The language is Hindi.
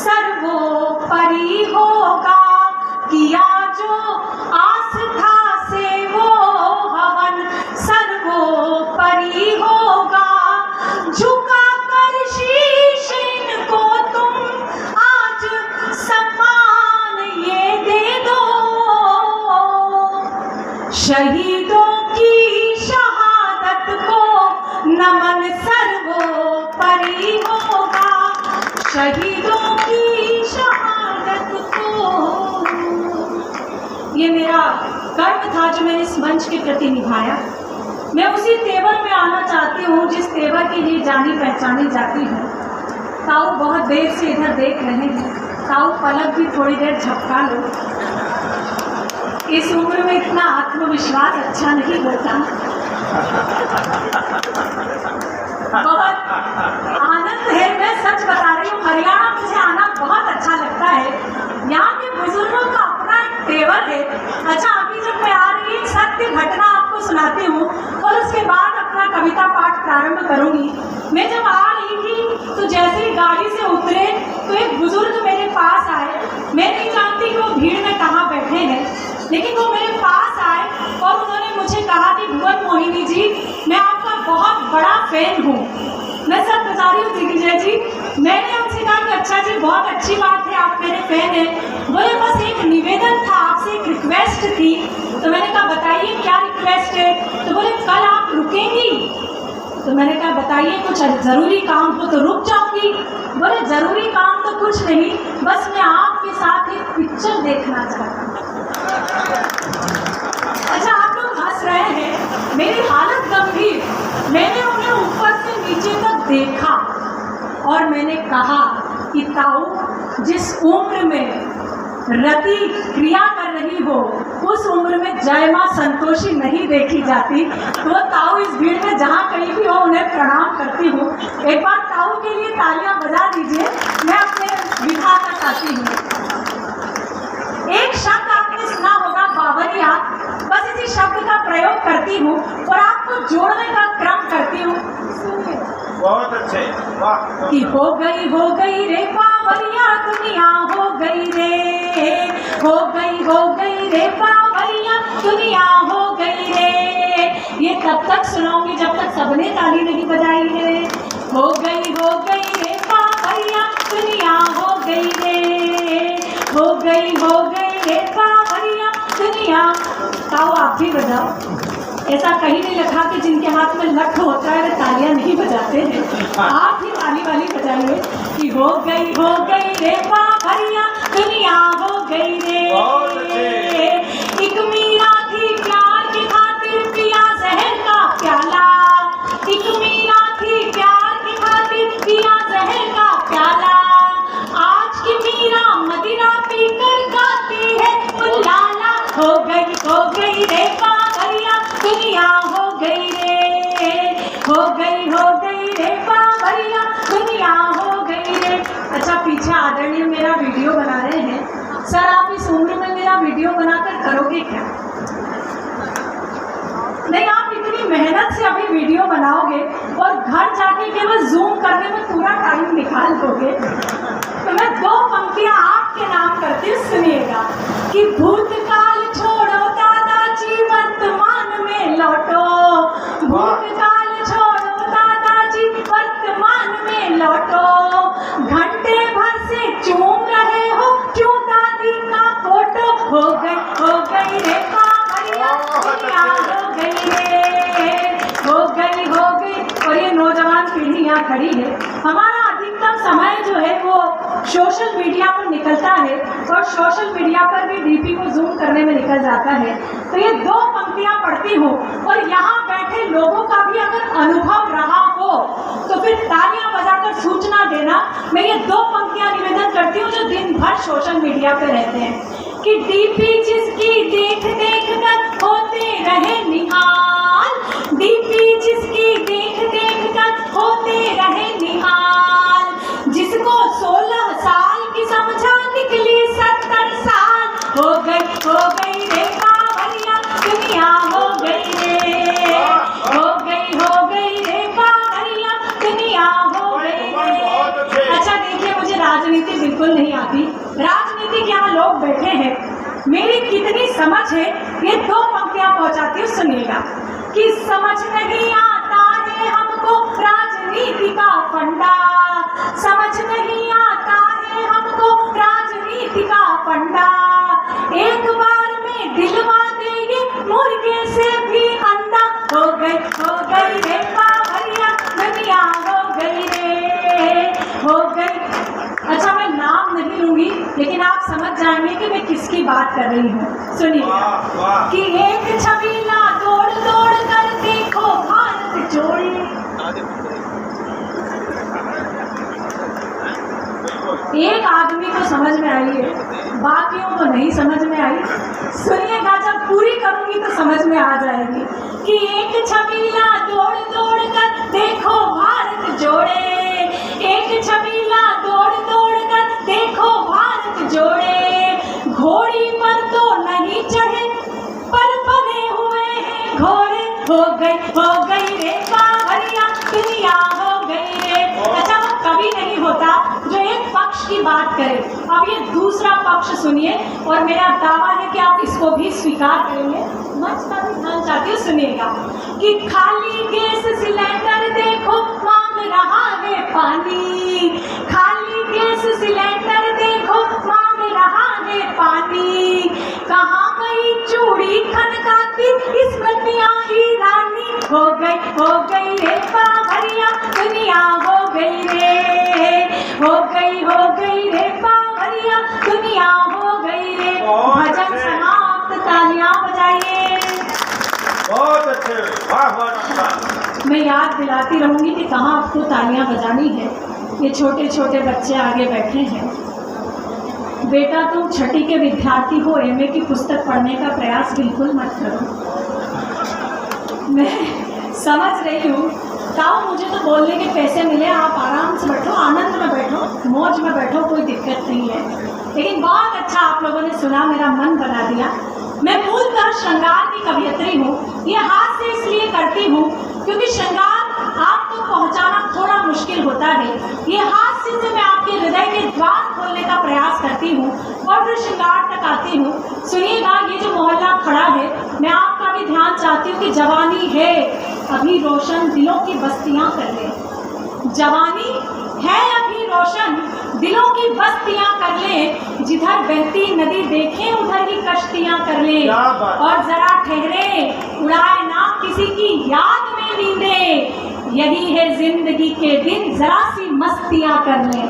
सर्वोपरि होगा, किया जो आस्था से वो हवन सर्वोपरि होगा। झुका कर शीश इनको तुम आज सम्मान ये दे दो, शहीदों की शहादत को नमन सर्वोपरि होगा, शहीदों की शहादत को। ये मेरा कर्म था जो मैंने इस मंच के प्रति निभाया। मैं उसी तेवर में आना चाहती हूँ जिस तेवर के लिए जानी पहचानी जाती है। ताऊ बहुत देर से इधर देख रहे हैं, ताऊ पलक भी थोड़ी देर झपका लो। इस उम्र में इतना आत्मविश्वास अच्छा नहीं होता। बहुत आनंद है, मैं सच बता रही हूँ, हरियाणा मुझे आना बहुत अच्छा लगता है। यहाँ के बुजुर्गों का अपना एक तेवर है। अच्छा, अभी जब मैं आ रही एक सत्य घटना आपको सुनाती हूँ और उसके बाद अपना कविता पाठ प्रारंभ करूँगी। मैं जब आ रही थी तो जैसे ही गाड़ी से उतरे तो एक बुजुर्ग मेरे पास आए। मैं नहीं जानती कि वो भीड़ में कहाँ बैठे हैं, लेकिन वो मेरे पास आए और उन्होंने मुझे कहा कि भुवन मोहिनी जी, मैं आपका बहुत बड़ा फैन हूँ। मैं सब बता रही हूँ दिग्विजय जी। मैंने उनसे कहा कि अच्छा जी, बहुत अच्छी बात है, आप मेरे फैन हैं। बोले बस एक निवेदन था, आपसे एक रिक्वेस्ट थी। तो मैंने कहा बताइए क्या रिक्वेस्ट है। तो बोले कल आप रुकेंगी। तो मैंने कहा बताइए, कुछ ज़रूरी काम हो तो रुक जाऊंगी। बोले ज़रूरी काम तो कुछ नहीं, बस मैं आपके साथ एक पिक्चर देखना चाहता हूँ। अच्छा, आप लोग हंस रहे हैं, मेरी हालत गंभीर। मैंने उन्हें ऊपर से नीचे तक देखा और मैंने कहा कि ताऊ, जिस उम्र में रति क्रिया कर रही हो उस उम्र में जय मां संतोषी नहीं देखी जाती। तो ताऊ इस भीड़ में जहाँ कहीं भी हो उन्हें प्रणाम करती हूँ। एक बार ताऊ के लिए तालियां बजा दीजिए। मैं अपने विधा तक आती हूँ। एक शब्द आपने सुना होगा, बावरिया। बस इसी शब्द का प्रयोग करती हूँ और आपको जोड़ने का क्रम करती हूँ। बहुत अच्छे, वाह। कि हो गई रे बावरिया दुनिया, हो गई रे, हो गई रे बावरिया दुनिया, हो गई रे। ये तब तक सुनाऊंगी जब तक सबने ताली नहीं बजाई है। हो गई रे बावरिया दुनिया, हो गई रे, हो गई रे बावरिया दुनिया। ताऊ आप भी बजाओ। ऐसा कहीं नहीं लिखा कि जिनके हाथ में लठ होता है वे तालियां नहीं बजाते हैं। आप ही ताली वाली बजाइए कि हो गई रे बावरिया दुनिया, हो गई रे। एक मीरा थी प्यार की खातिर पिया जहर का प्याला, एक मीरा थी प्यार की खातिर पिया जहर का प्याला। आज की मीरा मदिरा पीकर गाती है उल्लाला। हो गई रे बावरिया दुनिया, हो गई रे, हो गई रे बावरिया दुनिया, हो गई रे। अच्छा, पीछे आदरणीय मेरा वीडियो बना रहे हैं। सर, आप इस उम्र में मेरा वीडियो बनाकर करोगे क्या? नहीं, आप इतनी मेहनत से अभी वीडियो बनाओगे और घर जाके केवल जूम करने में पूरा टाइम निकाल दोगे। तो मैं दो पंक्तियां आपके नाम करती हूँ, सुनिएगा। कि भूतकाल छोड़ो दादाजी, वर्तमान में लौटो। भूतकाल छोड़ो दादाजी, वर्तमान में लौटो। घंटे भर से चूम रहे हो क्यों दादी का फोटो। हो गई रे बावरिया दुनिया, हो गई रे, हो गई। और ये नौजवान पीढ़ी यहाँ खड़ी है। हमारा अधिकतम समय जो है वो सोशल मीडिया पर निकलता है और सोशल मीडिया पर भी डीपी को जूम करने में निकल जाता है। तो ये दो पंक्तियां पढ़ती हूँ और यहाँ बैठे लोगों का भी अगर अनुभव रहा हो तो फिर तालियां बजाकर सूचना देना। मैं ये दो पंक्तियां निवेदन करती हूँ जो दिन भर सोशल मीडिया पे रहते हैं। कि डीपी जिसकी देख कर होते रहे निहाल, डीपी जिसकी देख कर होते रहे निहाल। जिसको 16 साल की समझा निकली 70 साल। हो गई रे बावरिया दुनिया, हो गई रे, हो गई रे बावरिया दुनिया, हो गई रे। अच्छा देखिए, मुझे राजनीति बिल्कुल नहीं लोग बैठे हैं, मेरी कितनी समझ है ये 2 पंक्तियां पहुंचाती हूँ, सुनिएगा। कि समझ नहीं आता है हमको राजनीति का फंडा, समझ नहीं आता है हमको राजनीति का फंडा, एक बार में दिलवा दे ये मुर्गे से भी अंडा, हो गई रे बावरिया दुनिया, हो गई रे, हो गई। अच्छा, मैं नाम नहीं लूंगी, लेकिन आप समझ जाएंगे कि मैं किसकी बात कर रही हूँ। सुनिए वाह वाह कि एक छबीला दौड़ दौड़ कर देखो भारत जोड़े। एक आदमी को समझ में आई है, बाकियों को नहीं समझ में आई। सुनिएगा, जब पूरी करूंगी तो समझ में आ जाएगी। कि एक छबीला दौड़ दौड़ कर देखो भारत जोड़े, एक छबीला दौड़ दौड़ कर देखो भारत जोड़े, घोड़ी पर तो नहीं चढ़े पर बने हुए हैं घोड़े, हो गई रे बावरिया दुनिया, हो गई रे। अच्छा, वो कभी नहीं होता जो एक पक्ष की बात करे। अब ये दूसरा पक्ष सुनिए, और मेरा दावा है कि आप इसको भी स्वीकार करेंगे। मंच का भी ध्यान चाहती हूँ, सुनिएगा। कि खाली गैस सिलेंडर देखो मांग रहा है पानी, खाली गैस सिलेंडर देखो मांग रहा है पानी, कहाँ गई चूड़ी खनकाती स्मृतियाँ ईरानी, हो गई रे बावरिया दुनिया, हो गई रे, हो गई रे बावरिया दुनिया, हो गई रे। भजन समाप्त, तालियां बजाइए। बहुत अच्छे, वाह वाह डॉक्टर। मैं याद दिलाती रहूंगी कि कहाँ आपको तालियां बजानी है। ये छोटे छोटे बच्चे आगे बैठे हैं। बेटा, तुम 6ठी के विद्यार्थी हो, एमए की पुस्तक पढ़ने का प्रयास बिल्कुल मत करो। मैं समझ रही हूँ, ताऊ मुझे तो बोलने के पैसे मिले, आप आराम से बैठो, आनंद में बैठो, मौज में बैठो, कोई दिक्कत नहीं है। लेकिन बहुत अच्छा आप लोगों ने सुना, मेरा मन बना दिया। मैं मूलतः श्रृंगार की कवयित्री हूँ। ये हाथ से इसलिए करती हूँ क्योंकि श्रृंगार आप तक पहुँचाना थोड़ा मुश्किल होता है। ये हाथ से मैं आपके हृदय के द्वार खोलने का प्रयास करती हूँ और फिर श्रृंगार तक आती हूँ। सुनिएगा, ये जो मोहल्ला खड़ा है, मैं आपका भी ध्यान चाहती हूँ कि जवानी है अभी रोशन, दिलों की बस्तियाँ कर ले। जवानी है अभी रोशन, दिलों की बस्तियां कर ले, जिधर बहती नदी देखें उधर ही कश्तियां कर ले, और जरा ठहरे, उड़ाए ना किसी की याद में नींदे, यही है जिंदगी के दिन, जरा सी मस्तियां कर ले।